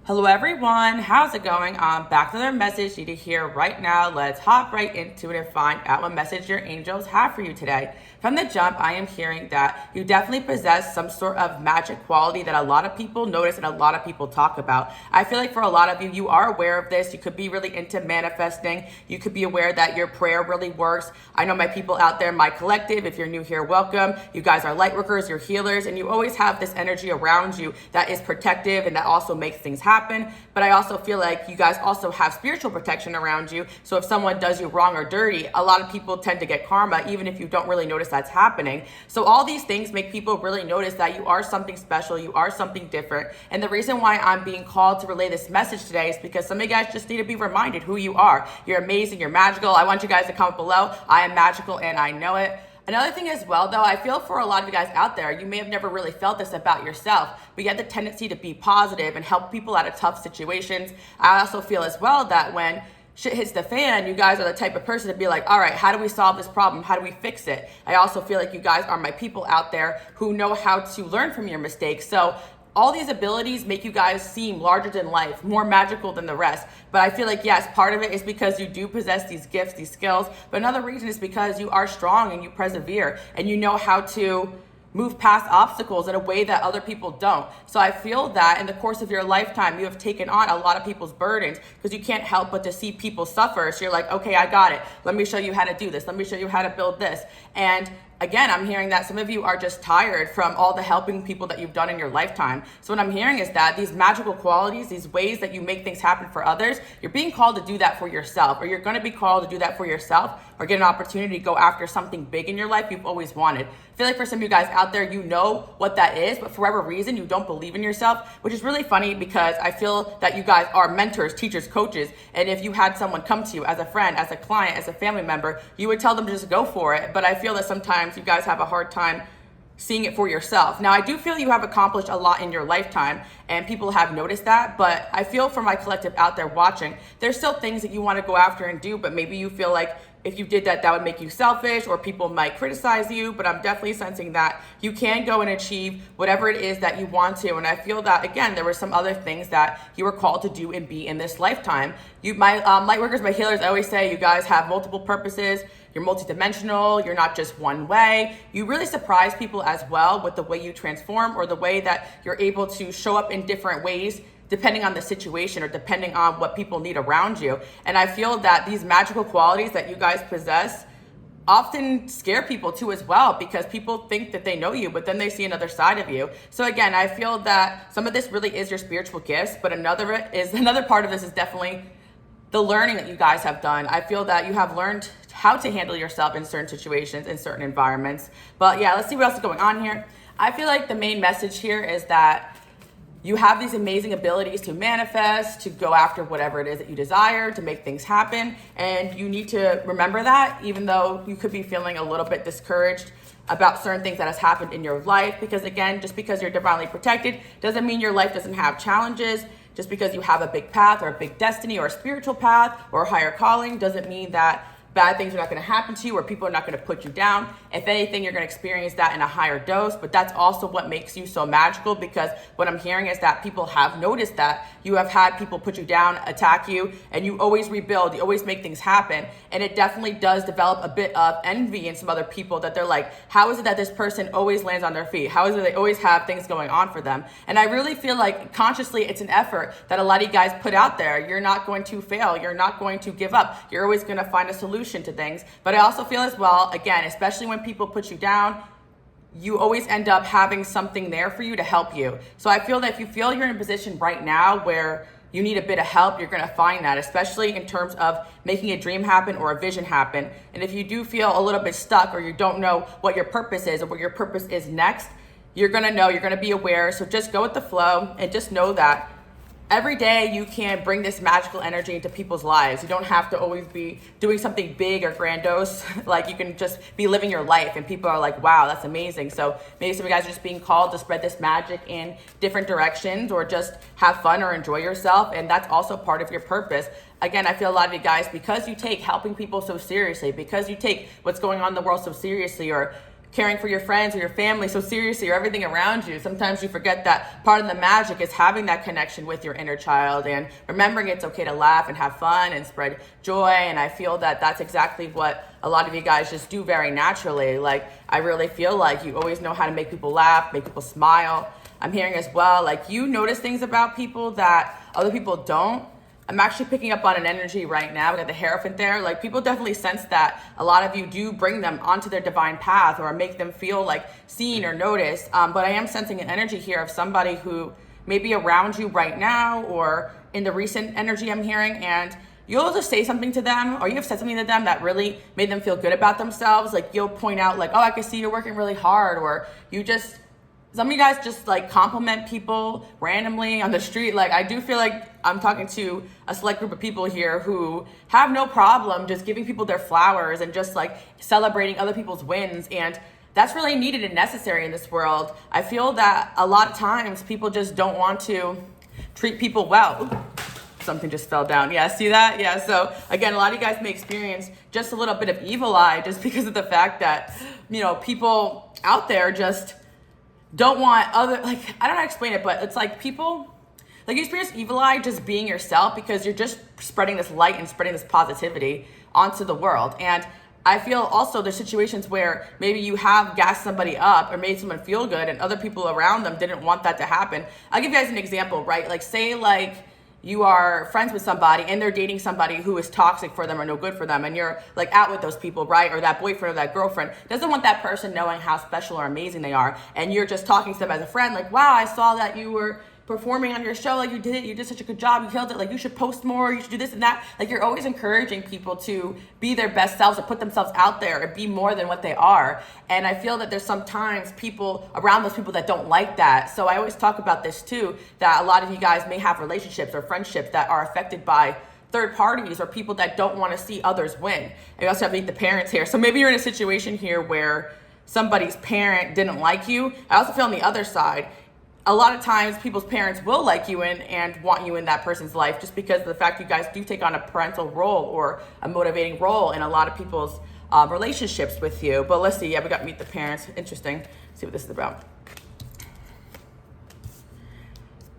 Hello everyone, how's it going? I'm back with another message you need to hear right now. Let's hop right into it and find out what message your angels have for you today. From the jump, I am hearing that you definitely possess some sort of magic quality that a lot of people notice and a lot of people talk about. I feel like for a lot of you, you are aware of this. You could be really into manifesting. You could be aware that your prayer really works. I know my people out there, my collective, if you're new here, welcome. You guys are light workers, you're healers, and you always have this energy around you that is protective and that also makes things happen. But I also feel like you guys also have spiritual protection around you. So if someone does you wrong or dirty, a lot of people tend to get karma, even if you don't really notice that's happening. So all these things make people really notice that you are something special, you are something different. And the reason why I'm being called to relay this message today is because some of you guys just need to be reminded who you are. You're amazing, you're magical. I want you guys to comment below. I am magical and I know it. Another thing as well, though, I feel for a lot of you guys out there, you may have never really felt this about yourself, but you have the tendency to be positive and help people out of tough situations. I also feel as well that when shit hits the fan, you guys are the type of person to be like, all right, how do we solve this problem? How do we fix it? I also feel like you guys are my people out there who know how to learn from your mistakes. So all these abilities make you guys seem larger than life, more magical than the rest. But I feel like, yes, part of it is because you do possess these gifts, these skills. But another reason is because you are strong and you persevere and you know how to move past obstacles in a way that other people don't. So I feel that in the course of your lifetime, you have taken on a lot of people's burdens because you can't help but to see people suffer. So you're like, okay, I got it. Let me show you how to do this. Let me show you how to build this. And again, I'm hearing that some of you are just tired from all the helping people that you've done in your lifetime. So what I'm hearing is that these magical qualities, these ways that you make things happen for others, you're being called to do that for yourself, or you're going to be called to do that for yourself, or get an opportunity to go after something big in your life you've always wanted. I feel like for some of you guys out there, you know what that is, but for whatever reason, you don't believe in yourself, which is really funny because I feel that you guys are mentors, teachers, coaches, and if you had someone come to you as a friend, as a client, as a family member, you would tell them to just go for it. But I feel that sometimes you guys have a hard time seeing it for yourself. Now, I do feel you have accomplished a lot in your lifetime and people have noticed that, but I feel for my collective out there watching, there's still things that you want to go after and do, but maybe you feel like if you did that, that would make you selfish or people might criticize you, but I'm definitely sensing that you can go and achieve whatever it is that you want to. And I feel that, again, there were some other things that you were called to do and be in this lifetime. My light workers, my healers, I always say you guys have multiple purposes. You're multidimensional. You're not just one way. You really surprise people as well with the way you transform or the way that you're able to show up in different ways depending on the situation or depending on what people need around you. And I feel that these magical qualities that you guys possess often scare people too as well because people think that they know you, but then they see another side of you. So again, I feel that some of this really is your spiritual gifts, but another part of this is definitely the learning that you guys have done. I feel that you have learned how to handle yourself in certain situations, in certain environments. But yeah, let's see what else is going on here. I feel like the main message here is that you have these amazing abilities to manifest, to go after whatever it is that you desire, to make things happen. And you need to remember that, even though you could be feeling a little bit discouraged about certain things that has happened in your life. Because again, just because you're divinely protected doesn't mean your life doesn't have challenges. Just because you have a big path or a big destiny or a spiritual path or a higher calling doesn't mean that bad things are not going to happen to you or people are not going to put you down. If anything, you're going to experience that in a higher dose, but that's also what makes you so magical because what I'm hearing is that people have noticed that you have had people put you down, attack you, and you always rebuild, you always make things happen. And it definitely does develop a bit of envy in some other people that they're like, how is it that this person always lands on their feet? How is it they always have things going on for them? And I really feel like consciously it's an effort that a lot of you guys put out there. You're not going to fail. You're not going to give up. You're always going to find a solution to things. But I also feel as well, again, especially when people put you down, you always end up having something there for you to help you. So I feel that if you feel you're in a position right now where you need a bit of help, you're going to find that, especially in terms of making a dream happen or a vision happen. And if you do feel a little bit stuck or you don't know what your purpose is or what your purpose is next, you're going to know, you're going to be aware. So just go with the flow and just know that every day you can bring this magical energy into people's lives. You don't have to always be doing something big or grandiose. Like you can just be living your life and people are like, wow, that's amazing. So maybe some of you guys are just being called to spread this magic in different directions or just have fun or enjoy yourself. And that's also part of your purpose. Again, I feel a lot of you guys, because you take helping people so seriously, because you take what's going on in the world so seriously, or caring for your friends or your family so seriously or everything around you, sometimes you forget that part of the magic is having that connection with your inner child and remembering it's okay to laugh and have fun and spread joy. And I feel that that's exactly what a lot of you guys just do very naturally. Like, I really feel like you always know how to make people laugh, make people smile. I'm hearing as well, like, you notice things about people that other people don't. I'm actually picking up on an energy right now. We got the Hierophant there. Like, people definitely sense that a lot of you do bring them onto their divine path or make them feel like seen or noticed. But I am sensing an energy here of somebody who may be around you right now or in the recent energy I'm hearing, and you'll just say something to them, or you have said something to them that really made them feel good about themselves. Like, you'll point out like, oh, I can see you're working really hard, or some of you guys just like compliment people randomly on the street. Like, I do feel like I'm talking to a select group of people here who have no problem just giving people their flowers and just like celebrating other people's wins. And that's really needed and necessary in this world. I feel that a lot of times people just don't want to treat people well. Ooh, something just fell down. Yeah, see that? Yeah, so again, a lot of you guys may experience just a little bit of evil eye just because of the fact that, you know, people out there just don't want other, like, I don't know how to explain it, but it's like people, like, you experience evil eye just being yourself because you're just spreading this light and spreading this positivity onto the world. And I feel also there's situations where maybe you have gassed somebody up or made someone feel good and other people around them didn't want that to happen. I'll give you guys an example, right? Like, say like you are friends with somebody and they're dating somebody who is toxic for them or no good for them, and you're like out with those people, right? Or that boyfriend or that girlfriend doesn't want that person knowing how special or amazing they are, and you're just talking to them as a friend, like, wow, I saw that you were performing on your show, like, you did such a good job, you killed it, like, you should post more, you should do this and that. Like, you're always encouraging people to be their best selves or put themselves out there and be more than what they are. And I feel that there's sometimes people around those people that don't like that. So I always talk about this too, that a lot of you guys may have relationships or friendships that are affected by third parties or people that don't want to see others win. And you also have to meet the parents here. So maybe you're in a situation here where somebody's parent didn't like you. I also feel on the other side, a lot of times people's parents will like you and want you in that person's life just because of the fact you guys do take on a parental role or a motivating role in a lot of people's relationships with you. But let's see, yeah, we got meet the parents. Interesting. Let's see what this is about.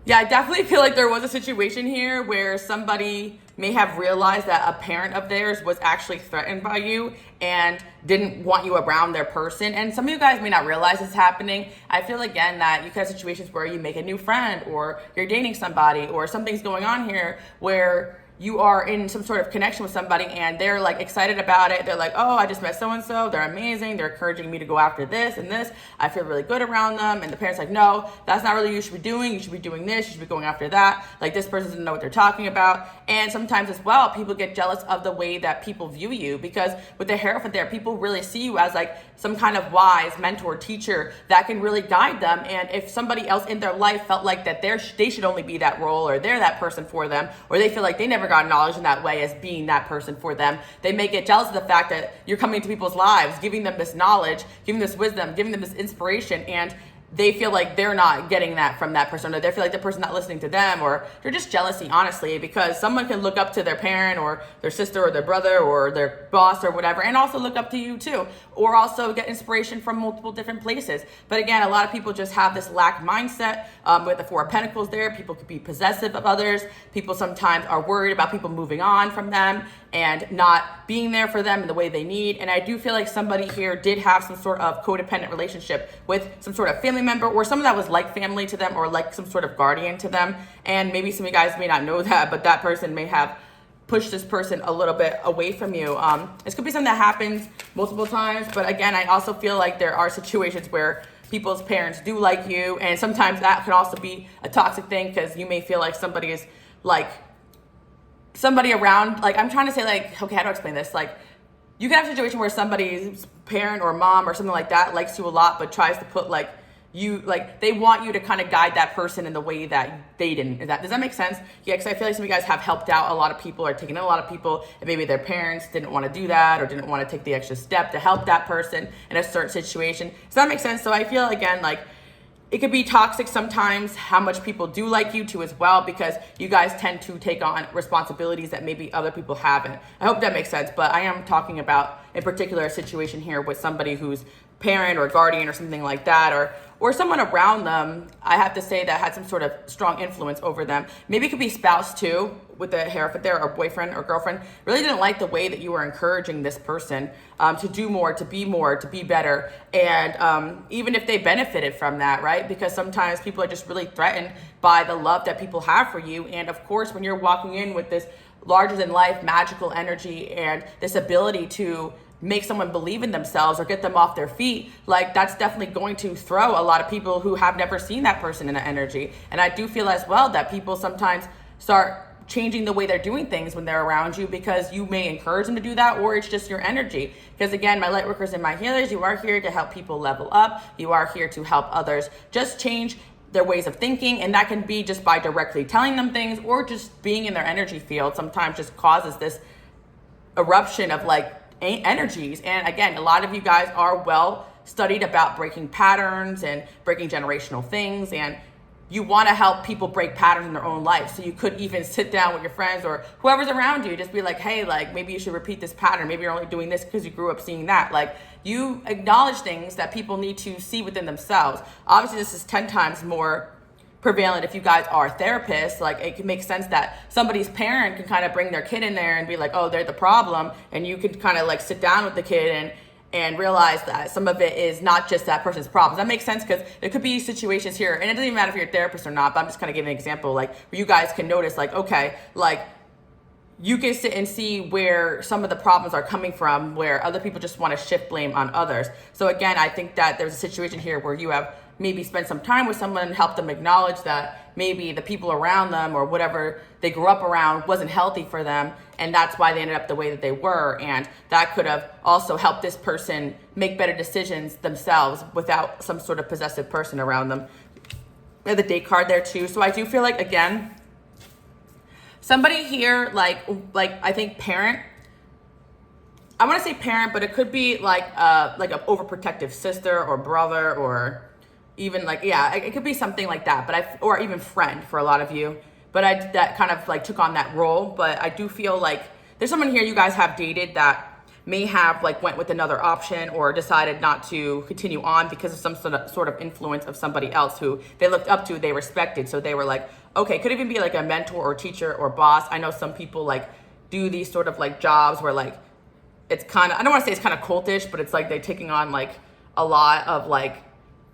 Yeah, I definitely feel like there was a situation here where somebody may have realized that a parent of theirs was actually threatened by you and didn't want you around their person. And some of you guys may not realize it's happening. I feel, again, that you could have situations where you make a new friend or you're dating somebody or something's going on here where you are in some sort of connection with somebody and they're like excited about it. They're like, oh, I just met so-and-so. They're amazing. They're encouraging me to go after this and this. I feel really good around them. And the parents like, no, that's not really what you should be doing. You should be doing this. You should be going after that. Like, this person doesn't know what they're talking about. And sometimes as well, people get jealous of the way that people view you, because with the Hierophant there, people really see you as like some kind of wise mentor, teacher that can really guide them. And if somebody else in their life felt like that they should only be that role, or they're that person for them, or they feel like they never got acknowledged in that way as being that person for them, they may get jealous of the fact that you're coming into people's lives, giving them this knowledge, giving this wisdom, giving them this inspiration, and they feel like they're not getting that from that person, or they feel like the person's not listening to them, or they're just jealousy, honestly, because someone can look up to their parent or their sister or their brother or their boss or whatever, and also look up to you too, or also get inspiration from multiple different places. But again, a lot of people just have this lack mindset. With the Four of Pentacles there, people could be possessive of others. People sometimes are worried about people moving on from them and not being there for them in the way they need. And I do feel like somebody here did have some sort of codependent relationship with some sort of family member, or someone that was like family to them, or like some sort of guardian to them. And maybe some of you guys may not know that, but that person may have pushed this person a little bit away from you. This could be something that happens multiple times, but again, I also feel like there are situations where people's parents do like you, and sometimes that could also be a toxic thing, because you may feel like somebody is like somebody around, like, I'm trying to say, like, okay, how do I explain this? Like, you can have a situation where somebody's parent or mom or something like that likes you a lot, but tries to put like you, like, they want you to kind of guide that person in the way that they didn't. Does that make sense? Yeah, because I feel like some of you guys have helped out a lot of people or taken in a lot of people, and maybe their parents didn't want to do that or didn't want to take the extra step to help that person in a certain situation. Does that make sense? So I feel, again, like, it could be toxic sometimes how much people do like you too as well, because you guys tend to take on responsibilities that maybe other people haven't. I hope that makes sense, but I am talking about in particular a situation here with somebody who's parent or guardian or something like that, or someone around them, I have to say, that had some sort of strong influence over them. Maybe it could be spouse too, with the hierophant there, or boyfriend or girlfriend, really didn't like the way that you were encouraging this person to do more, to be better. And even if they benefited from that, right? Because sometimes people are just really threatened by the love that people have for you. And of course, when you're walking in with this larger than life magical energy and this ability to make someone believe in themselves or get them off their feet, like that's definitely going to throw a lot of people who have never seen that person in that energy. And I do feel as well that people sometimes start changing the way they're doing things when they're around you, because you may encourage them to do that, or it's just your energy. Because again, my light workers and my healers, you are here to help people level up. You are here to help others just change their ways of thinking, and that can be just by directly telling them things, or just being in their energy field sometimes just causes this eruption of like energies. And again, a lot of you guys are well studied about breaking patterns and breaking generational things, and you want to help people break patterns in their own life. So you could even sit down with your friends or whoever's around you, just be like, hey, like maybe you should repeat this pattern. Maybe you're only doing this because you grew up seeing that. Like, you acknowledge things that people need to see within themselves. Obviously, this is 10 times more prevalent if you guys are therapists. Like, it can make sense that somebody's parent can kind of bring their kid in there and be like, oh, they're the problem. And you can kind of like sit down with the kid and realize that some of it is not just that person's problems. That makes sense, because there could be situations here, and it doesn't even matter if you're a therapist or not, but I'm just kind of giving an example, like where you guys can notice, like, okay, like you can sit and see where some of the problems are coming from, where other people just want to shift blame on others. So again, I think that there's a situation here where you have maybe spent some time with someone and help them acknowledge that maybe the people around them or whatever they grew up around wasn't healthy for them, and that's why they ended up the way that they were. And that could have also helped this person make better decisions themselves without some sort of possessive person around them. We have the date card there too. So I do feel like, again, somebody here, like I think parent, I want to say parent, but it could be like an overprotective sister or brother, or even like, yeah, it could be something like that, but or even friend for a lot of you. But that kind of like took on that role. But I do feel like there's someone here you guys have dated that may have like went with another option or decided not to continue on because of some sort of influence of somebody else who they looked up to, they respected. So they were like, okay, could even be like a mentor or teacher or boss. I know some people like do these sort of like jobs where like it's kind of, I don't want to say it's kind of cultish, but it's like they're taking on like a lot of like,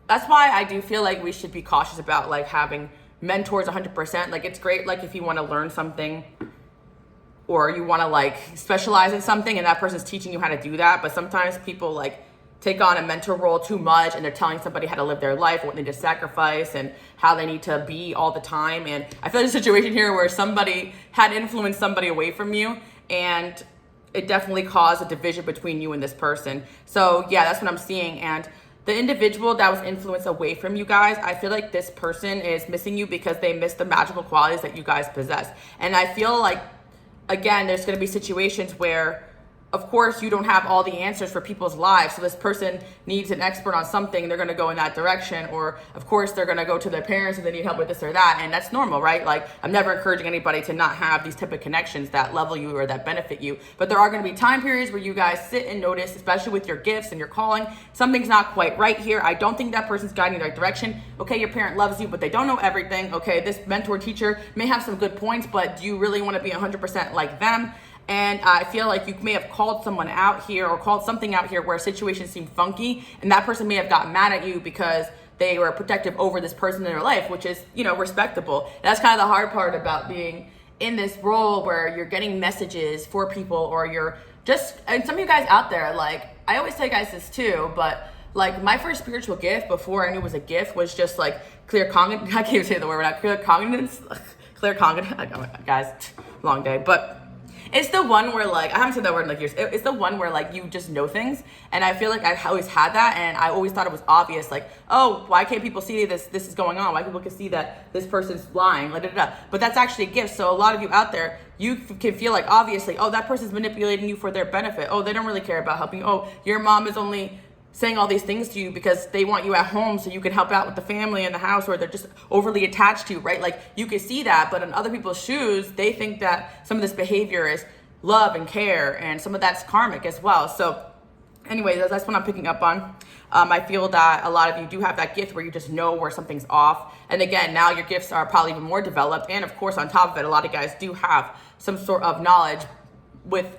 that's why I do feel like we should be cautious about like having mentors 100%. Like, it's great like if you want to learn something or you want to like specialize in something and that person's teaching you how to do that. But sometimes people like take on a mentor role too much, and they're telling somebody how to live their life, what they need to sacrifice and how they need to be all the time. And I feel like a situation here where somebody had influenced somebody away from you, and it definitely caused a division between you and this person. So yeah, that's what I'm seeing. And the individual that was influenced away from you guys, I feel like this person is missing you because they miss the magical qualities that you guys possess. And I feel like, again, there's going to be situations where, of course, you don't have all the answers for people's lives. So this person needs an expert on something, they're going to go in that direction. Or, of course, they're going to go to their parents and they need help with this or that. And that's normal, right? Like, I'm never encouraging anybody to not have these type of connections that level you or that benefit you. But there are going to be time periods where you guys sit and notice, especially with your gifts and your calling, something's not quite right here. I don't think that person's guiding you in the right direction. Okay, your parent loves you, but they don't know everything. Okay, this mentor teacher may have some good points, but do you really want to be 100% like them? And I feel like you may have called someone out here or called something out here where a situation seemed funky, and that person may have gotten mad at you because they were protective over this person in their life, which is, you know, respectable. That's kind of the hard part about being in this role where you're getting messages for people, or you're just, and some of you guys out there, like, I always tell you guys this too, but like my first spiritual gift before I knew it was a gift was just like clear cognitive, I can't even say the word, not clear cognitive, guys, long day, but it's the one where like, I haven't said that word in like years. It's the one where like you just know things. And I feel like I've always had that, and I always thought it was obvious. Like, oh, why can't people see this is going on? Why people can see that this person's lying? But that's actually a gift. So a lot of you out there, you can feel like obviously, oh, that person's manipulating you for their benefit. Oh, they don't really care about helping you. Oh, your mom is only saying all these things to you because they want you at home so you can help out with the family and the house, or they're just overly attached to you, right? Like, you can see that, but in other people's shoes, they think that some of this behavior is love and care, and some of that's karmic as well. So Anyway, that's what I'm picking up on. I feel that a lot of you do have that gift where you just know where something's off. And again, now your gifts are probably even more developed. And of course, on top of it, a lot of guys do have some sort of knowledge with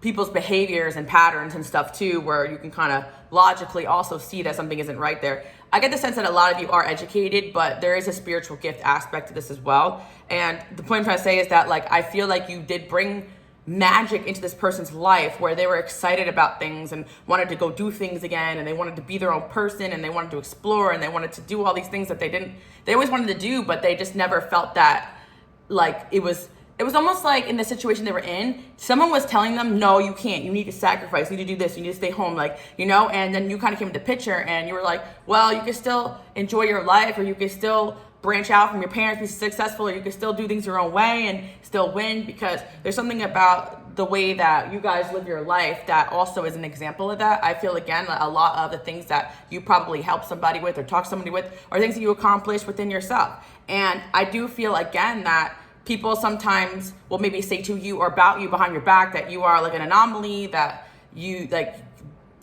people's behaviors and patterns and stuff too, where you can kind of logically also see that something isn't right there. I get the sense that a lot of you are educated, but there is a spiritual gift aspect to this as well. And the point I'm trying to say is that, like, I feel like you did bring magic into this person's life where they were excited about things and wanted to go do things again, and they wanted to be their own person, and they wanted to explore, and they wanted to do all these things that they always wanted to do, but they just never felt that, like, it was almost like in the situation they were in, someone was telling them, no, you can't, you need to sacrifice, you need to do this, you need to stay home, like, you know, and then you kind of came into the picture and you were like, well, you can still enjoy your life, or you can still branch out from your parents, be successful, or you can still do things your own way and still win, because there's something about the way that you guys live your life that also is an example of that. I feel, again, a lot of the things that you probably help somebody with or talk to somebody with are things that you accomplish within yourself. And I do feel, again, that people sometimes will maybe say to you or about you behind your back that you are like an anomaly, that you, like,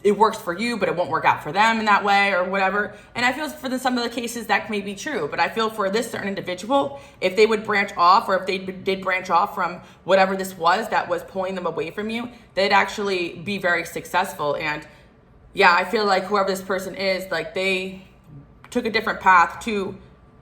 it works for you, but it won't work out for them in that way or whatever. And I feel for some of the cases that may be true, but I feel for this certain individual, if they would branch off, or if they did branch off from whatever this was that was pulling them away from you, they'd actually be very successful. And yeah, I feel like whoever this person is, like, they took a different path to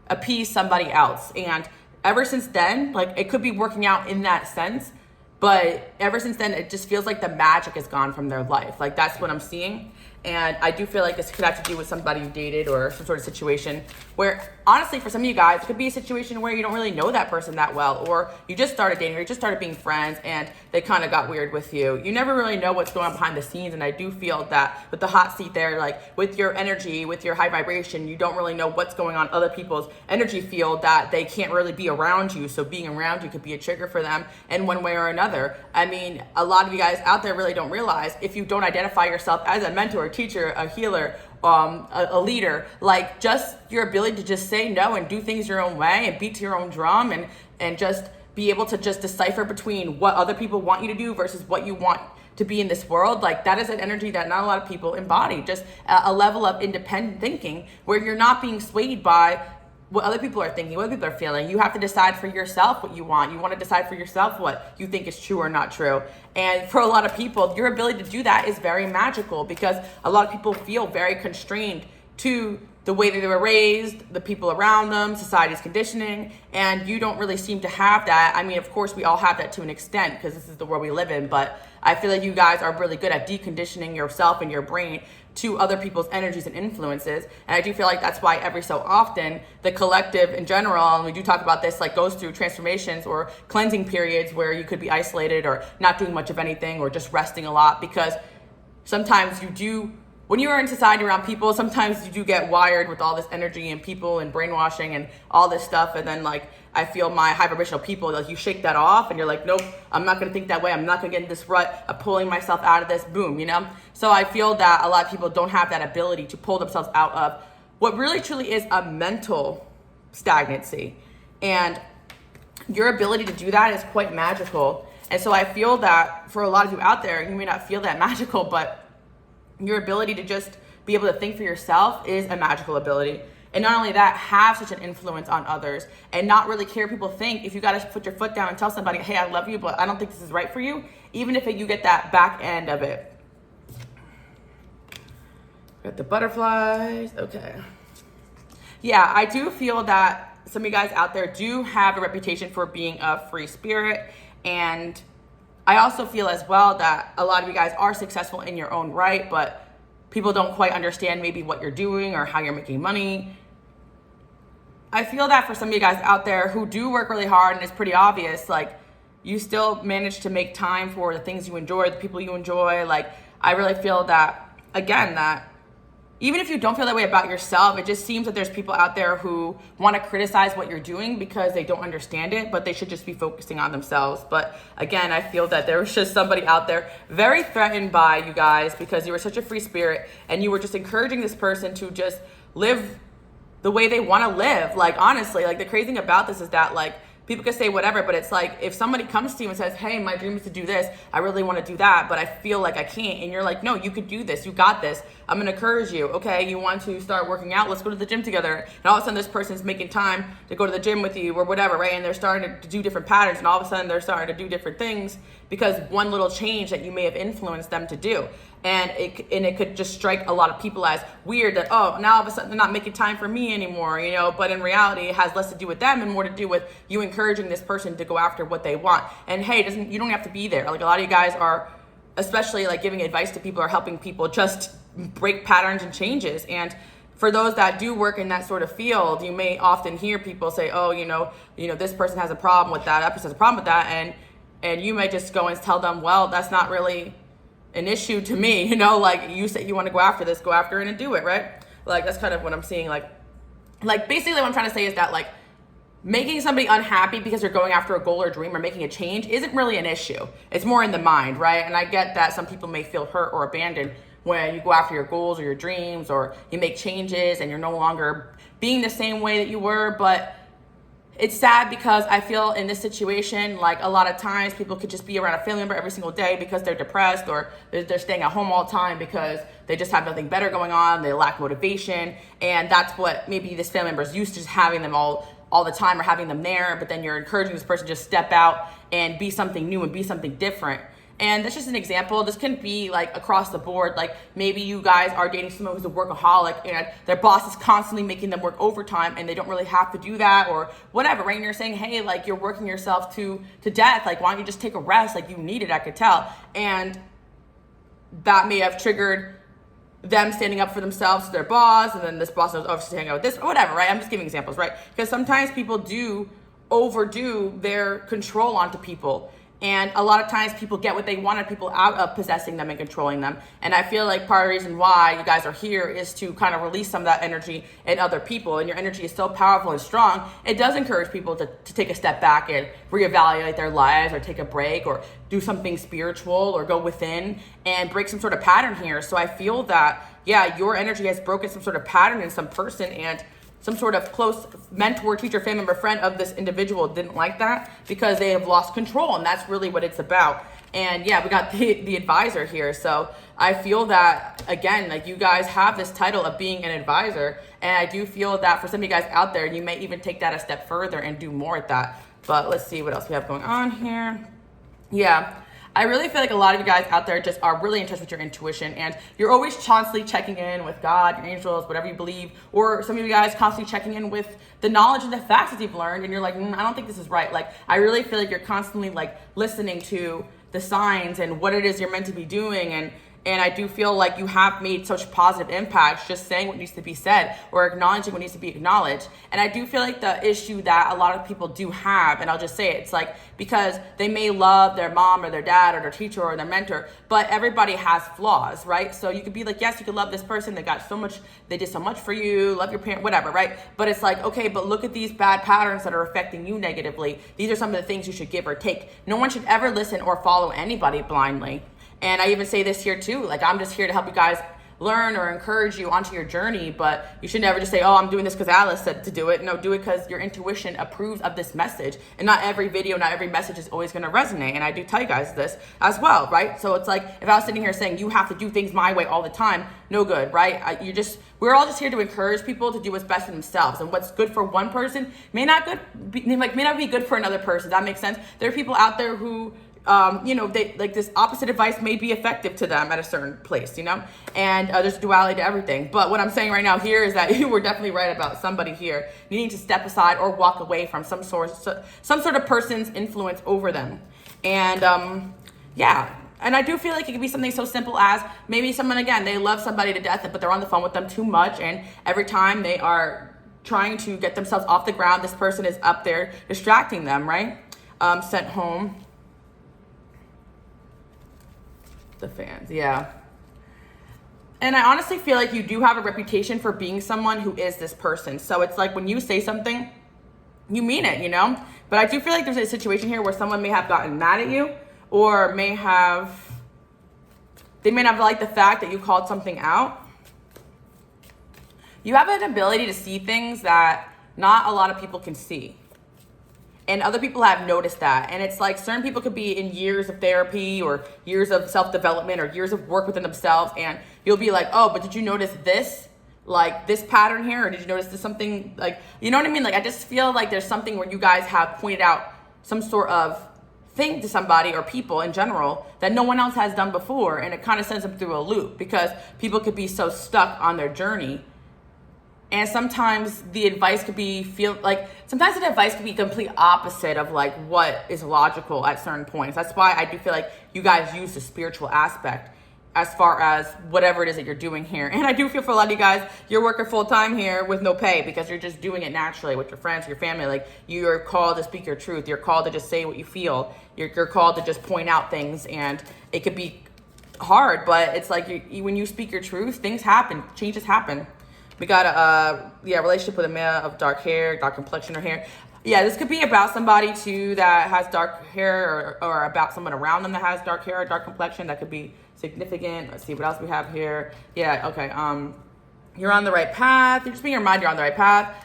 appease somebody else. And ever since then, like, it could be working out in that sense, but ever since then, it just feels like the magic is gone from their life. Like, that's what I'm seeing. And I do feel like this could have to do with somebody you dated or some sort of situation where, honestly, for some of you guys, it could be a situation where you don't really know that person that well, or you just started dating, or you just started being friends, and they kind of got weird with you. You never really know what's going on behind the scenes. And I do feel that with the hot seat there, like, with your energy, with your high vibration, you don't really know what's going on other people's energy field, that they can't really be around you. So being around you could be a trigger for them in one way or another. I mean, a lot of you guys out there really don't realize, if you don't identify yourself as a mentor, a teacher, a healer, a leader, like, just your ability to just say no and do things your own way and beat to your own drum, and just be able to just decipher between what other people want you to do versus what you want to be in this world, like, that is an energy that not a lot of people embody. Just a level of independent thinking where you're not being swayed by what other people are thinking, what people are feeling. You have to decide for yourself what you want. You want to decide for yourself what you think is true or not true. And for a lot of people, your ability to do that is very magical, because a lot of people feel very constrained to the way that they were raised, the people around them, society's conditioning, and you don't really seem to have that. I mean, of course, we all have that to an extent, because this is the world we live in, but I feel like you guys are really good at deconditioning yourself and your brain to other people's energies and influences. And I do feel like that's why every so often the collective in general, and we do talk about this, like, goes through transformations or cleansing periods where you could be isolated or not doing much of anything or just resting a lot, because sometimes you do, when you are in society around people, sometimes you do get wired with all this energy and people and brainwashing and all this stuff. And then, like, I feel my high vibrational people, like, you shake that off and you're like, nope, I'm not going to think that way. I'm not going to get in this rut of pulling myself out of this, boom, you know? So I feel that a lot of people don't have that ability to pull themselves out of what really truly is a mental stagnancy. And your ability to do that is quite magical. And so I feel that for a lot of you out there, you may not feel that magical, but your ability to just be able to think for yourself is a magical ability. And not only that, have such an influence on others and not really care what people think. If you got to put your foot down and tell somebody, hey, I love you, but I don't think this is right for you, even if you get that back end of it. Got the butterflies. Okay. Yeah, I do feel that some of you guys out there do have a reputation for being a free spirit. And I also feel as well that a lot of you guys are successful in your own right, but people don't quite understand maybe what you're doing or how you're making money. I feel that for some of you guys out there who do work really hard and it's pretty obvious, like, you still manage to make time for the things you enjoy, the people you enjoy. Like, I really feel that, again, that even if you don't feel that way about yourself, it just seems that there's people out there who want to criticize what you're doing because they don't understand it, but they should just be focusing on themselves. But again, I feel that there was just somebody out there very threatened by you guys because you were such a free spirit and you were just encouraging this person to just live the way they want to live. Like, honestly, like, the crazy thing about this is that, like, people can say whatever, but it's like, if somebody comes to you and says, hey, my dream is to do this, I really want to do that, but I feel like I can't, and you're like, no, you could do this, you got this, I'm going to encourage you. Okay, you want to start working out, let's go to the gym together. And all of a sudden this person's making time to go to the gym with you or whatever, right? And they're starting to do different patterns, and all of a sudden they're starting to do different things because one little change that you may have influenced them to do. And it could just strike a lot of people as weird that, oh, now all of a sudden they're not making time for me anymore, you know, but in reality, it has less to do with them and more to do with you encouraging this person to go after what they want. And hey, you don't have to be there. Like, a lot of you guys are, especially like giving advice to people or helping people just break patterns and changes. And for those that do work in that sort of field, you may often hear people say, oh, you know, this person has a problem with that person has a problem with that. And you may just go and tell them, well, that's not really an issue to me, you know, like, you say you want to go after this, go after it and do it, right? Like, that's kind of what I'm seeing. Like basically what I'm trying to say is that, like, making somebody unhappy because you're going after a goal or dream or making a change isn't really an issue. It's more in the mind, right? And I get that some people may feel hurt or abandoned when you go after your goals or your dreams, or you make changes and you're no longer being the same way that you were. But it's sad because I feel in this situation, like, a lot of times people could just be around a family member every single day because they're depressed, or they're staying at home all the time because they just have nothing better going on, they lack motivation. And that's what maybe this family member is used to, just having them all the time or having them there. But then you're encouraging this person to just step out and be something new and be something different. And that's just an example. This can be like across the board. Like, maybe you guys are dating someone who's a workaholic and their boss is constantly making them work overtime and they don't really have to do that, or whatever, right? And you're saying, hey, like, you're working yourself to death. Like, why don't you just take a rest? Like, you need it, I could tell. And that may have triggered them standing up for themselves to their boss, and then this boss knows, oh, she's hanging out with this, or whatever, right? I'm just giving examples, right? Because sometimes people do overdo their control onto people. And a lot of times people get what they wanted people out of possessing them and controlling them. And I feel like part of the reason why you guys are here is to kind of release some of that energy in other people. And your energy is so powerful and strong, it does encourage people to take a step back and reevaluate their lives, or take a break, or do something spiritual, or go within and break some sort of pattern here. So I feel that, yeah, your energy has broken some sort of pattern in some person, and some sort of close mentor, teacher, family member, friend of this individual didn't like that because they have lost control. And that's really what it's about. And yeah, we got the advisor here. So I feel that, again, like, you guys have this title of being an advisor. And I do feel that for some of you guys out there, you may even take that a step further and do more at that. But let's see what else we have going on here. Yeah. I really feel like a lot of you guys out there just are really in touch with your intuition, and you're always constantly checking in with God, your angels, whatever you believe, or some of you guys constantly checking in with the knowledge and the facts that you've learned, and you're like, I don't think this is right. Like, I really feel like you're constantly, like, listening to the signs and what it is you're meant to be doing. And I do feel like you have made such positive impacts just saying what needs to be said, or acknowledging what needs to be acknowledged. And I do feel like the issue that a lot of people do have, and I'll just say it, it's like, because they may love their mom or their dad or their teacher or their mentor, but everybody has flaws, right? So you could be like, yes, you could love this person, they did so much for you, love your parent, whatever, right? But it's like, okay, but look at these bad patterns that are affecting you negatively. These are some of the things you should give or take. No one should ever listen or follow anybody blindly. And I even say this here too, like, I'm just here to help you guys learn or encourage you onto your journey, but you should never just say, oh, I'm doing this because Alice said to do it. No, do it because your intuition approves of this message. And not every video, not every message is always going to resonate. And I do tell you guys this as well, right? So it's like, if I was sitting here saying you have to do things my way all the time, no good, right? We're all just here to encourage people to do what's best for themselves. And what's good for one person may not be good for another person. That makes sense. There are people out there who, they like, this opposite advice may be effective to them at a certain place, and there's duality to everything. But what I'm saying right now here is that you were definitely right about somebody here needing to step aside or walk away from some sort of person's influence over them. And and I do feel like it could be something so simple as maybe someone, again, they love somebody to death, but they're on the phone with them too much, and every time they are trying to get themselves off the ground, this person is up there distracting them, right? Sent home. The fans, yeah. And I honestly feel like you do have a reputation for being someone who is this person. So it's like, when you say something, you mean it, But I do feel like there's a situation here where someone may have gotten mad at you, or they may not have liked the fact that you called something out. You have an ability to see things that not a lot of people can see. And other people have noticed that. And it's like certain people could be in years of therapy or years of self-development or years of work within themselves. And you'll be like, oh, but did you notice this? Like this pattern here? Or did you notice this something like, you know what I mean? Like, I just feel like there's something where you guys have pointed out some sort of thing to somebody or people in general that no one else has done before. And it kind of sends them through a loop because people could be so stuck on their journey. And sometimes the advice could be sometimes the advice could be complete opposite of like what is logical at certain points. That's why I do feel like you guys use the spiritual aspect as far as whatever it is that you're doing here. And I do feel for a lot of you guys, you're working full time here with no pay because you're just doing it naturally with your friends, your family. Like, you're called to speak your truth. You're called to just say what you feel. You're called to just point out things, and it could be hard, but it's like when you speak your truth, things happen, changes happen. We got a relationship with a male of dark hair, dark complexion or hair. Yeah, this could be about somebody too that has dark hair or about someone around them that has dark hair or dark complexion. That could be significant. Let's see what else we have here. Yeah, okay. You're on the right path. You're just being reminded you're on the right path.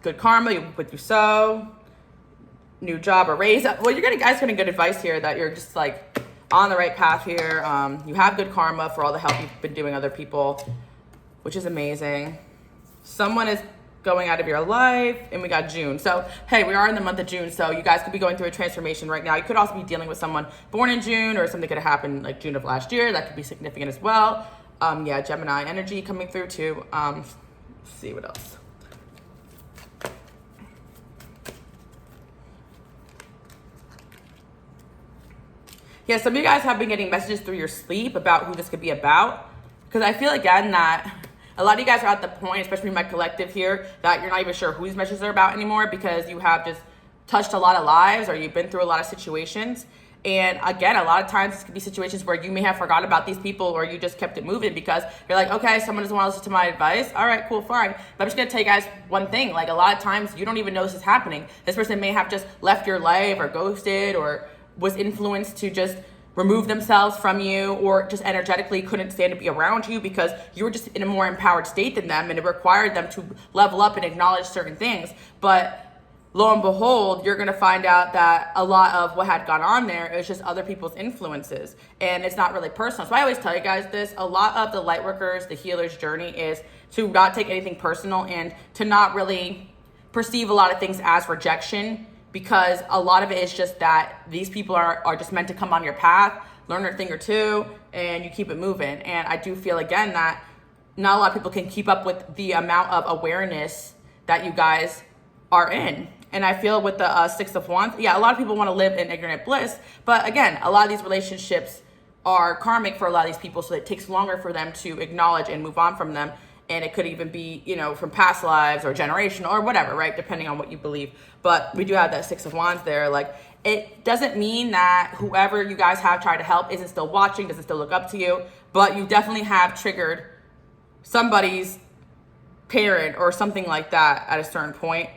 Good karma, you what you sow. New job or raise. Well, you're guys getting good advice here that you're just like on the right path here. You have good karma for all the help you've been doing other people, which is amazing. Someone is going out of your life, and we got June. So, hey, we are in the month of June, so you guys could be going through a transformation right now. You could also be dealing with someone born in June, or something could have happened like June of last year. That could be significant as well. Yeah, Gemini energy coming through too. Let's see what else. Yeah, some of you guys have been getting messages through your sleep about who this could be about. Because I feel, again, that a lot of you guys are at the point, especially my collective here, that you're not even sure who these messages are about anymore because you have just touched a lot of lives or you've been through a lot of situations. And again, a lot of times this could be situations where you may have forgot about these people or you just kept it moving because you're like, okay, someone doesn't want to listen to my advice. All right, cool, fine. But I'm just going to tell you guys one thing. Like, a lot of times you don't even know this is happening. This person may have just left your life or ghosted or was influenced to just remove themselves from you, or just energetically couldn't stand to be around you because you were just in a more empowered state than them, and it required them to level up and acknowledge certain things. But lo and behold, you're gonna find out that a lot of what had gone on there is just other people's influences, and it's not really personal. So I always tell you guys this, a lot of the light workers, the healer's journey is to not take anything personal and to not really perceive a lot of things as rejection, because a lot of it is just that these people are just meant to come on your path, learn a thing or two, and you keep it moving. And I do feel, again, that not a lot of people can keep up with the amount of awareness that you guys are in. And I feel with the Six of Wands, yeah, a lot of people want to live in ignorant bliss. But again, a lot of these relationships are karmic for a lot of these people, so it takes longer for them to acknowledge and move on from them. And it could even be, from past lives or generational or whatever, right? Depending on what you believe. But we do have that Six of Wands there. Like, it doesn't mean that whoever you guys have tried to help isn't still watching, doesn't still look up to you. But you definitely have triggered somebody's parent or something like that at a certain point.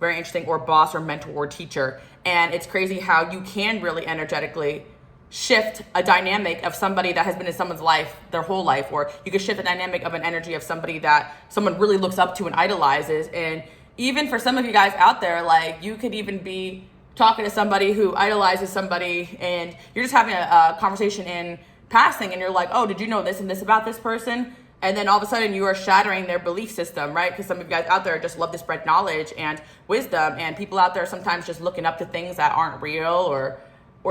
Very interesting. Or boss or mentor or teacher. And it's crazy how you can really energetically shift a dynamic of somebody that has been in someone's life their whole life, or you could shift the dynamic of an energy of somebody that someone really looks up to and idolizes. And even for some of you guys out there, like, you could even be talking to somebody who idolizes somebody, and you're just having a conversation in passing, and you're like, oh, did you know this and this about this person? And then all of a sudden you are shattering their belief system, right? Because some of you guys out there just love to spread knowledge and wisdom, and people out there sometimes just looking up to things that aren't real, or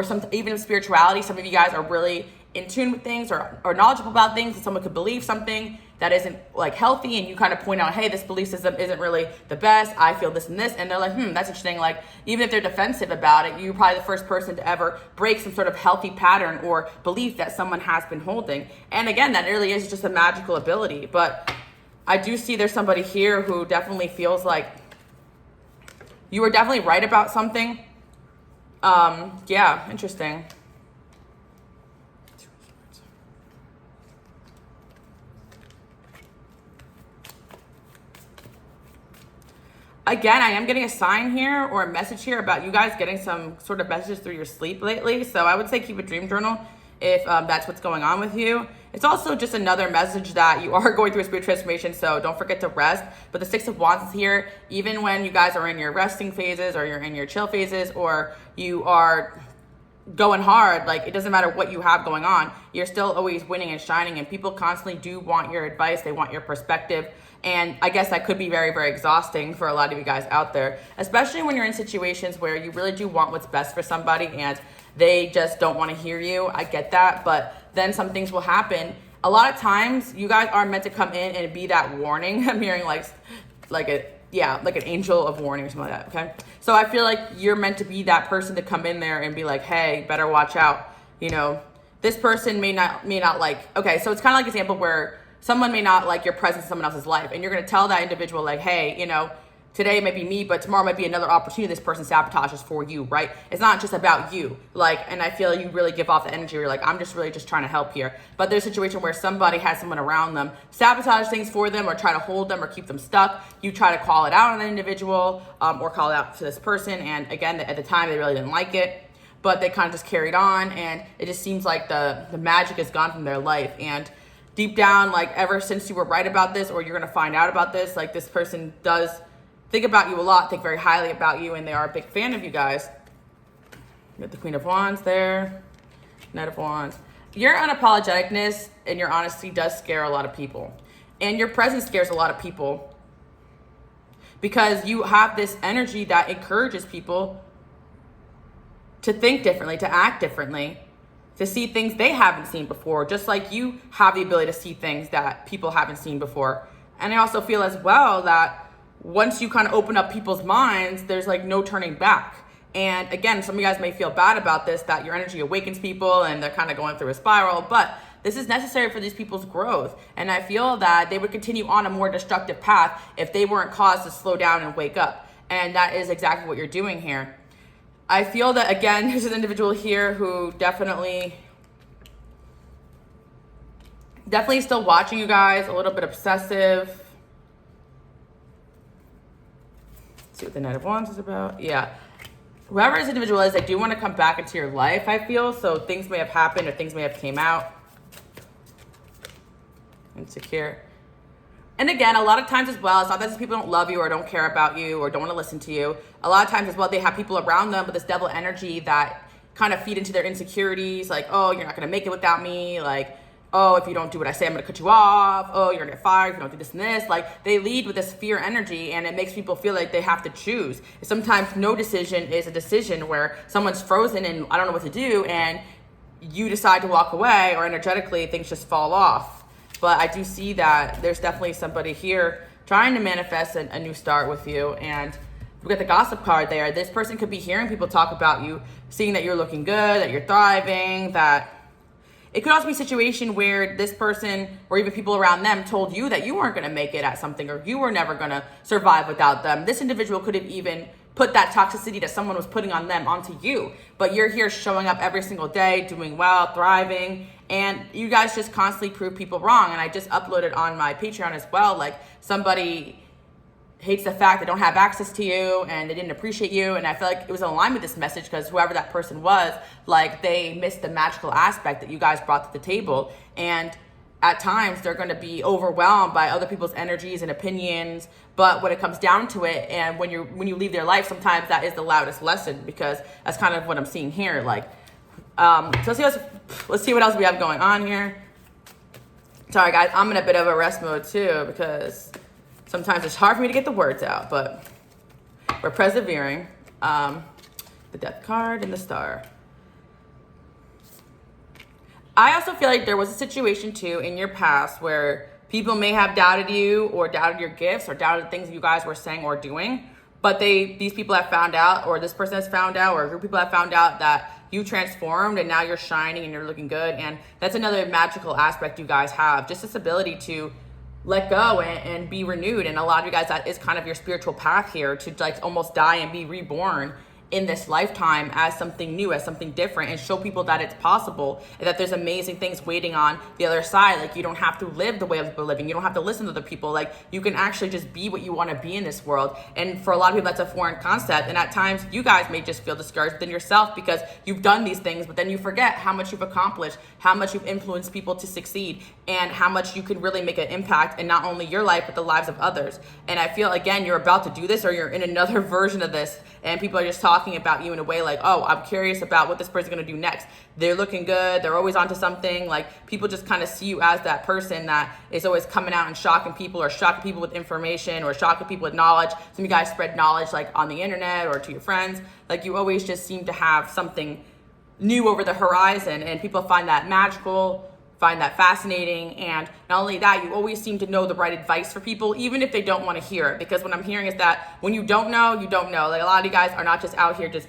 some, even spirituality. Some of you guys are really in tune with things or knowledgeable about things, and someone could believe something that isn't like healthy, and you kind of point out, hey, this belief system isn't really the best, I feel this and this, and they're like, that's interesting. Like, even if they're defensive about it, you're probably the first person to ever break some sort of healthy pattern or belief that someone has been holding. And again, that really is just a magical ability. But I do see there's somebody here who definitely feels like you were definitely right about something. Yeah, interesting. Again, I am getting a sign here or a message here about you guys getting some sort of messages through your sleep lately. So I would say keep a dream journal if that's what's going on with you. It's also just another message that you are going through a spiritual transformation, so don't forget to rest. But the Six of Wands is here, even when you guys are in your resting phases, or you're in your chill phases, or you are going hard. Like, it doesn't matter what you have going on, you're still always winning and shining, and people constantly do want your advice, they want your perspective. And I guess that could be very, very exhausting for a lot of you guys out there, especially when you're in situations where you really do want what's best for somebody and they just don't want to hear you. I get that, but then some things will happen. A lot of times you guys are meant to come in and be that warning. I'm hearing like an angel of warning or something like that, okay? So I feel like you're meant to be that person to come in there and be like, hey, better watch out. You know, this person may not like, okay, so it's kind of like an example where someone may not like your presence in someone else's life, and you're going to tell that individual like, hey, you know, today might be me, but tomorrow might be another opportunity this person sabotages for you, right? It's not just about you. Like, and I feel you really give off the energy. You're like, I'm just really just trying to help here. But there's a situation where somebody has someone around them sabotage things for them, or try to hold them or keep them stuck. You try to call it out on the individual, or call it out to this person. And again, at the time, they really didn't like it, but they kind of just carried on. And it just seems like the magic is gone from their life. And deep down, like, ever since you were right about this, or you're going to find out about this, like, this person does think about you a lot, think very highly about you, and they are a big fan of you guys. You got the Queen of Wands there, Knight of Wands. Your unapologeticness and your honesty does scare a lot of people. And your presence scares a lot of people, because you have this energy that encourages people to think differently, to act differently, to see things they haven't seen before, just like you have the ability to see things that people haven't seen before. And I also feel as well that once you kind of open up people's minds, there's like no turning back. And again, some of you guys may feel bad about this, that your energy awakens people and they're kind of going through a spiral, but this is necessary for these people's growth. And I feel that they would continue on a more destructive path if they weren't caused to slow down and wake up. And that is exactly what you're doing here. I feel that, again, there's an individual here who definitely still watching you guys, a little bit obsessive. See what the Knight of Wands is about. Yeah, whoever this individual is, they do want to come back into your life, I feel. So things may have happened, or things may have came out. Insecure. And again, a lot of times as well, it's not that these people don't love you or don't care about you or don't want to listen to you. A lot of times as well, they have people around them with this devil energy that kind of feed into their insecurities, like, oh, you're not going to make it without me, like, oh, if you don't do what I say, I'm going to cut you off. Oh, you're going to get fired if you don't do this and this. Like, they lead with this fear energy, and it makes people feel like they have to choose. Sometimes no decision is a decision, where someone's frozen and I don't know what to do, and you decide to walk away, or energetically things just fall off. But I do see that there's definitely somebody here trying to manifest a new start with you. And we got the Gossip card there. This person could be hearing people talk about you, seeing that you're looking good, that you're thriving, that it could also be a situation where this person, or even people around them, told you that you weren't going to make it at something, or you were never going to survive without them. This individual could have even put that toxicity that someone was putting on them onto you. But you're here showing up every single day, doing well, thriving, and you guys just constantly prove people wrong. And I just uploaded on my Patreon as well, like, somebody hates the fact they don't have access to you and they didn't appreciate you. And I feel like it was in line with this message, because whoever that person was, like, they missed the magical aspect that you guys brought to the table. And at times they're going to be overwhelmed by other people's energies and opinions. But when it comes down to it, and when you leave their life, sometimes that is the loudest lesson, because that's kind of what I'm seeing here. Like, so let's see what else we have going on here. Sorry guys, I'm in a bit of a rest mode too, because sometimes it's hard for me to get the words out, but we're persevering. The Death card and the Star. I also feel like there was a situation too in your past where people may have doubted you, or doubted your gifts, or doubted things you guys were saying or doing, but these people have found out, or this person has found out, or a group of people have found out that you transformed and now you're shining and you're looking good. And that's another magical aspect you guys have, just this ability to let go and be renewed. And a lot of you guys, that is kind of your spiritual path here, to like almost die and be reborn. in this lifetime as something new, as something different, and show people that it's possible and that there's amazing things waiting on the other side. Like, you don't have to live the way other people are living. You don't have to listen to other people. Like, you can actually just be what you want to be in this world. And for a lot of people, that's a foreign concept. And at times, you guys may just feel discouraged within yourself because you've done these things, but then you forget how much you've accomplished, how much you've influenced people to succeed, and how much you can really make an impact in not only your life, but the lives of others. And I feel, again, you're about to do this, or you're in another version of this, and people are just talking about you in a way like, oh, I'm curious about what this person's gonna do next. They're looking good, they're always onto something. Like, people just kind of see you as that person that is always coming out and shocking people, or shocking people with information, or shocking people with knowledge. Some of you guys spread knowledge like on the internet or to your friends. Like, you always just seem to have something new over the horizon, and people find that magical, find that fascinating. And not only that, you always seem to know the right advice for people, even if they don't want to hear it. Because what I'm hearing is that when you don't know, you don't know. Like, a lot of you guys are not just out here just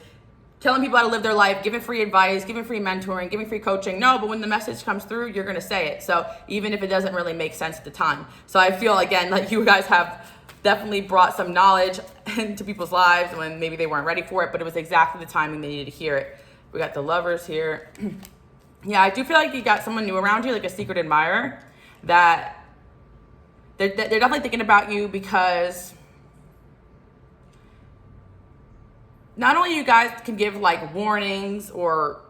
telling people how to live their life, giving free advice, giving free mentoring, giving free coaching. No, but when the message comes through, you're going to say it. So even if it doesn't really make sense at the time. So I feel, again, like you guys have definitely brought some knowledge into people's lives when maybe they weren't ready for it, but it was exactly the timing they needed to hear it. We got the Lovers here. Yeah, I do feel like you got someone new around you, like a secret admirer, that they're definitely thinking about you, because not only you guys can give like warnings or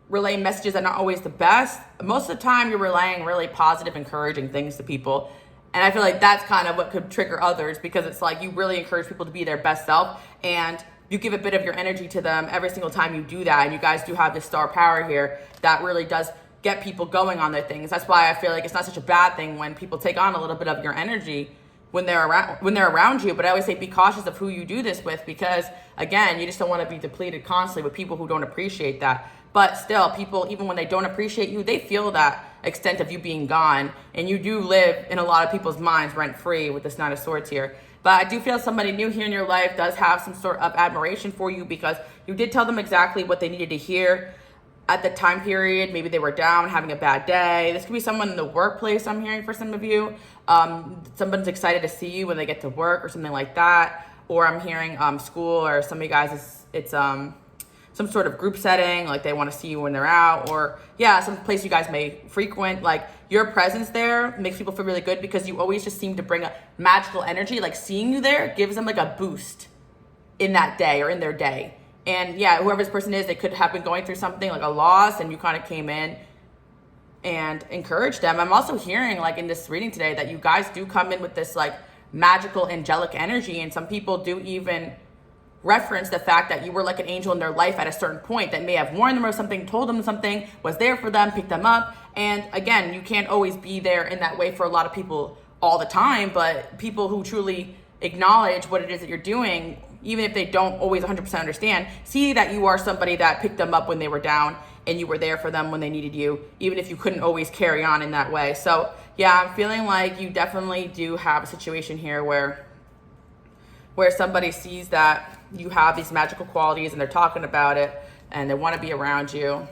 relay messages that are not always the best, most of the time you're relaying really positive, encouraging things to people. And I feel like that's kind of what could trigger others, because it's like you really encourage people to be their best self, and you give a bit of your energy to them every single time you do that. And you guys do have this star power here that really does get people going on their things. That's why I feel like it's not such a bad thing when people take on a little bit of your energy when they're around you. But I always say be cautious of who you do this with, because again, you just don't want to be depleted constantly with people who don't appreciate that. But still, people, even when they don't appreciate you, they feel that extent of you being gone. And you do live in a lot of people's minds rent free with this Nine of Swords here. But I do feel somebody new here in your life does have some sort of admiration for you, because you did tell them exactly what they needed to hear at the time period. Maybe they were down, having a bad day. This could be someone in the workplace, I'm hearing, for some of you. Someone's excited to see you when they get to work or something like that. Or I'm hearing school, or some of you guys, it's some sort of group setting, like they want to see you when they're out, or yeah, some place you guys may frequent. Like, your presence there makes people feel really good, because you always just seem to bring a magical energy. Like, seeing you there gives them like a boost in that day or in their day. And yeah, whoever this person is, they could have been going through something like a loss, and you kind of came in and encouraged them. I'm also hearing, like, in this reading today, that you guys do come in with this like magical angelic energy, and some people do even reference the fact that you were like an angel in their life at a certain point, that may have warned them or something, told them something, was there for them, picked them up. And again, you can't always be there in that way for a lot of people all the time, but people who truly acknowledge what it is that you're doing, even if they don't always 100% understand, see that you are somebody that picked them up when they were down, and you were there for them when they needed you, even if you couldn't always carry on in that way. So yeah, I'm feeling like you definitely do have a situation here where somebody sees that you have these magical qualities, and they're talking about it, and they want to be around you.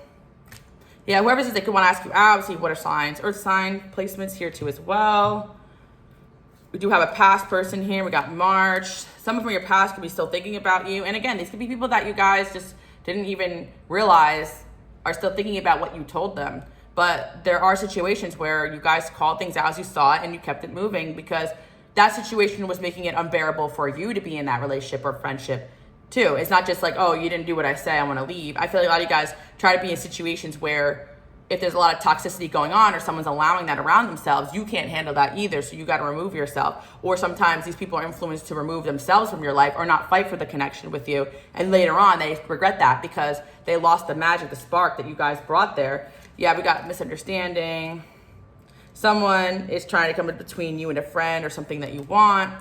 Yeah, whoever says they could want to ask you out, see what are signs, earth sign placements here too as well. We do have a past person here. We got March. Someone from your past could be still thinking about you. And again, these could be people that you guys just didn't even realize are still thinking about what you told them. But there are situations where you guys called things out as you saw it, and you kept it moving, because that situation was making it unbearable for you to be in that relationship or friendship too. It's not just like, oh, you didn't do what I say, I want to leave. I feel like a lot of you guys try to be in situations where if there's a lot of toxicity going on, or someone's allowing that around themselves, you can't handle that either. So you got to remove yourself. Or sometimes these people are influenced to remove themselves from your life, or not fight for the connection with you. And later on, they regret that, because they lost the magic, the spark that you guys brought there. Yeah, we got misunderstanding. Someone is trying to come in between you and a friend or something that you want.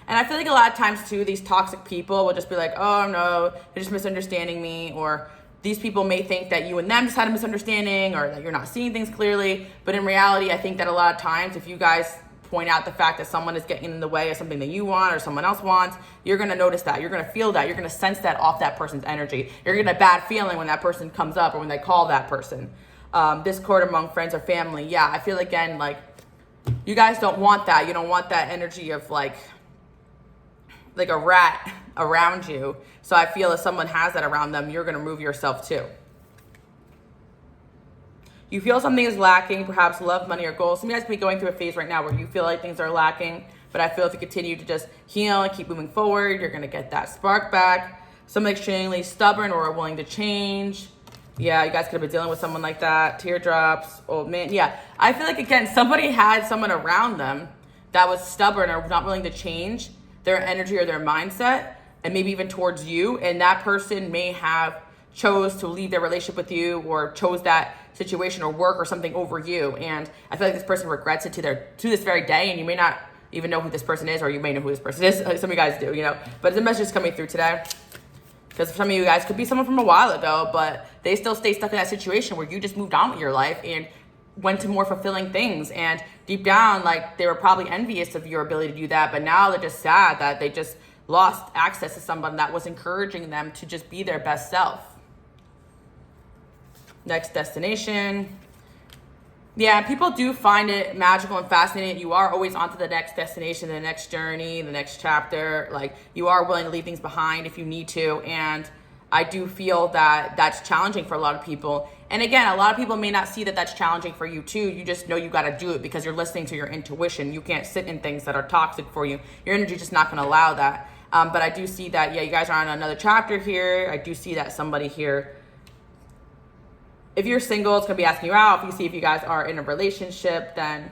And I feel like a lot of times too, these toxic people will just be like, oh no, they're just misunderstanding me. Or these people may think that you and them just had a misunderstanding, or that you're not seeing things clearly. But in reality, I think that a lot of times, if you guys point out the fact that someone is getting in the way of something that you want or someone else wants, you're going to notice that. You're going to feel that. You're going to sense that off that person's energy. You're going to get a bad feeling when that person comes up, or when they call that person. Discord among friends or family. Yeah, I feel again like you guys don't want that. You don't want that energy of like a rat around you. So I feel if someone has that around them, you're going to remove yourself too. You feel something is lacking, perhaps love, money, or goals. Some of you guys could be going through a phase right now where you feel like things are lacking, but I feel if you continue to just heal and keep moving forward, you're going to get that spark back. Someone extremely stubborn or willing to change. Yeah, you guys could have been dealing with someone like that. Teardrops, old man. Yeah, I feel like, again, somebody had someone around them that was stubborn or not willing to change their energy or their mindset, and maybe even towards you. And that person may have chose to leave their relationship with you, or chose that situation or work or something over you. And I feel like this person regrets it to this very day, and you may not even know who this person is, or you may know who this person is. Some of you guys do, you know. But the message is coming through today. Because some of you guys could be someone from a while ago, but they still stay stuck in that situation where you just moved on with your life and went to more fulfilling things. And deep down, like, they were probably envious of your ability to do that, but now they're just sad that they just lost access to someone that was encouraging them to just be their best self. Next destination. Yeah, people do find it magical and fascinating. You are always on to the next destination, the next journey, the next chapter. Like, you are willing to leave things behind if you need to. And I do feel that that's challenging for a lot of people. And again, a lot of people may not see that that's challenging for you too. You just know you got to do it because you're listening to your intuition. You can't sit in things that are toxic for you. Your energy just not going to allow that. But I do see that, yeah, you guys are on another chapter here. I do see that somebody here, if you're single, it's going to be asking you out. If you see if you guys are in a relationship, then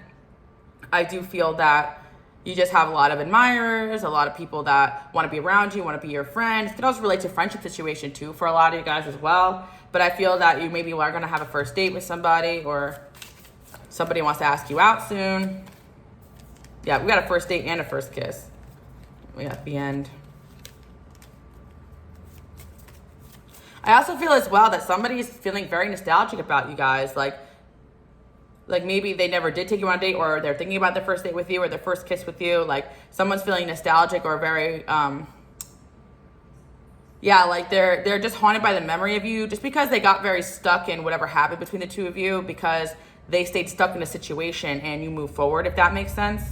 I do feel that you just have a lot of admirers, a lot of people that want to be around you, want to be your friends. It could also relate to friendship situation too for a lot of you guys as well. But I feel that you maybe are going to have a first date with somebody, or somebody wants to ask you out soon. Yeah, we got a first date and a first kiss. We got the end. I also feel as well that somebody's feeling very nostalgic about you guys. Like maybe they never did take you on a date, or they're thinking about their first date with you or their first kiss with you. Like, someone's feeling nostalgic or very, yeah, like they're just haunted by the memory of you, just because they got very stuck in whatever happened between the two of you, because they stayed stuck in a situation and you move forward, if that makes sense.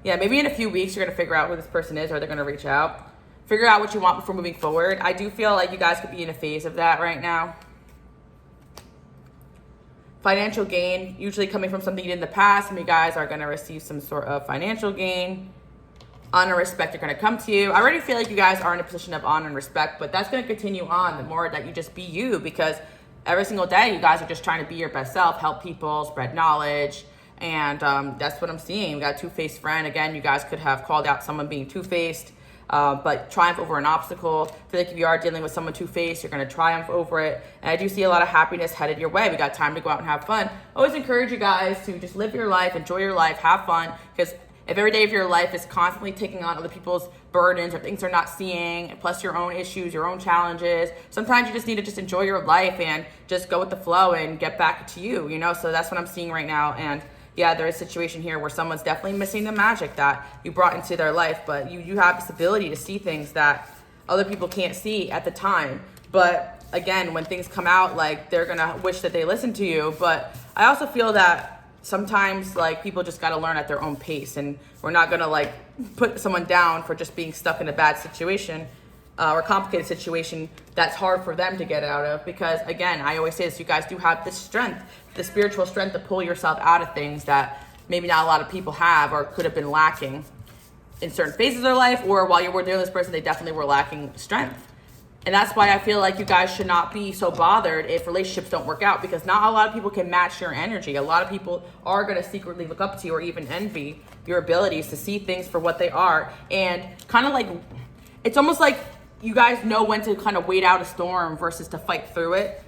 Yeah, maybe in a few weeks you're going to figure out who this person is, or they're going to reach out. Figure out what you want before moving forward. I do feel like you guys could be in a phase of that right now. Financial gain, usually coming from something you did in the past. Some of you guys are going to receive some sort of financial gain. Honor and respect are going to come to you. I already feel like you guys are in a position of honor and respect, but that's going to continue on the more that you just be you, because every single day you guys are just trying to be your best self, help people, spread knowledge. And that's what I'm seeing. We got a two-faced friend. Again, you guys could have called out someone being two-faced. But triumph over an obstacle. I feel like if you are dealing with someone two-faced, you're going to triumph over it. And I do see a lot of happiness headed your way. We got time to go out and have fun. Always encourage you guys to just live your life, enjoy your life, have fun. Because if every day of your life is constantly taking on other people's burdens or things they're not seeing, plus your own issues, your own challenges, sometimes you just need to just enjoy your life and just go with the flow and get back to you, you know? So that's what I'm seeing right now. And yeah, there is a situation here where someone's definitely missing the magic that you brought into their life, but you have this ability to see things that other people can't see at the time. But again, when things come out, like, they're gonna wish that they listened to you. But I also feel that sometimes, like, people just gotta learn at their own pace, and we're not gonna, like, put someone down for just being stuck in a bad situation or complicated situation that's hard for them to get out of. Because again, I always say this, you guys do have this strength, the spiritual strength to pull yourself out of things that maybe not a lot of people have or could have been lacking in certain phases of their life, or while you were dealing with this person, they definitely were lacking strength. And that's why I feel like you guys should not be so bothered if relationships don't work out, because not a lot of people can match your energy. A lot of people are going to secretly look up to you or even envy your abilities to see things for what they are. And kind of like, it's almost like you guys know when to kind of wait out a storm versus to fight through it.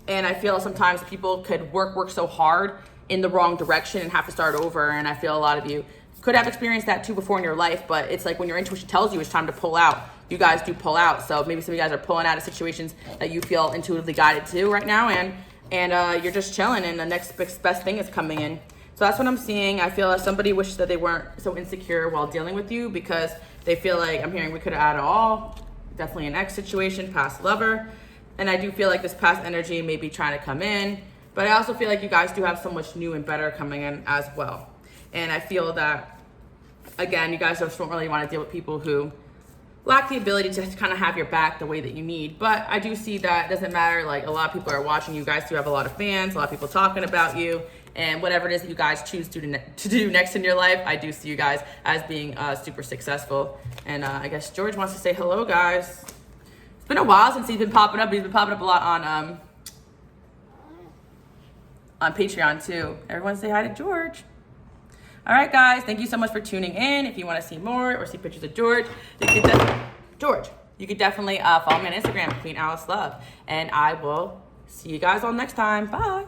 And I feel sometimes people could work so hard in the wrong direction and have to start over. And I feel a lot of you could have experienced that too before in your life, but it's like when your intuition tells you it's time to pull out, you guys do pull out. So maybe some of you guys are pulling out of situations that you feel intuitively guided to right now, and you're just chilling, and the next best thing is coming in. So that's what I'm seeing. I feel like somebody wishes that they weren't so insecure while dealing with you, because they feel like, I'm hearing we could have had it all. Definitely an ex situation, past lover. And I do feel like this past energy may be trying to come in, but I also feel like you guys do have so much new and better coming in as well. And I feel that, again, you guys just don't really want to deal with people who lack the ability to kind of have your back the way that you need. But I do see that it doesn't matter. Like, a lot of people are watching. You guys do have a lot of fans, a lot of people talking about you, and whatever it is that you guys choose to do next in your life, I do see you guys as being super successful. And I guess George wants to say hello, guys. It's been a while since he's been popping up. He's been popping up a lot on Patreon too. Everyone say hi to George. All right, guys, thank you so much for tuning in. If you want to see more or see pictures of George, you could definitely follow me on Instagram, Queen Alice Love. And I will see you guys all next time. Bye.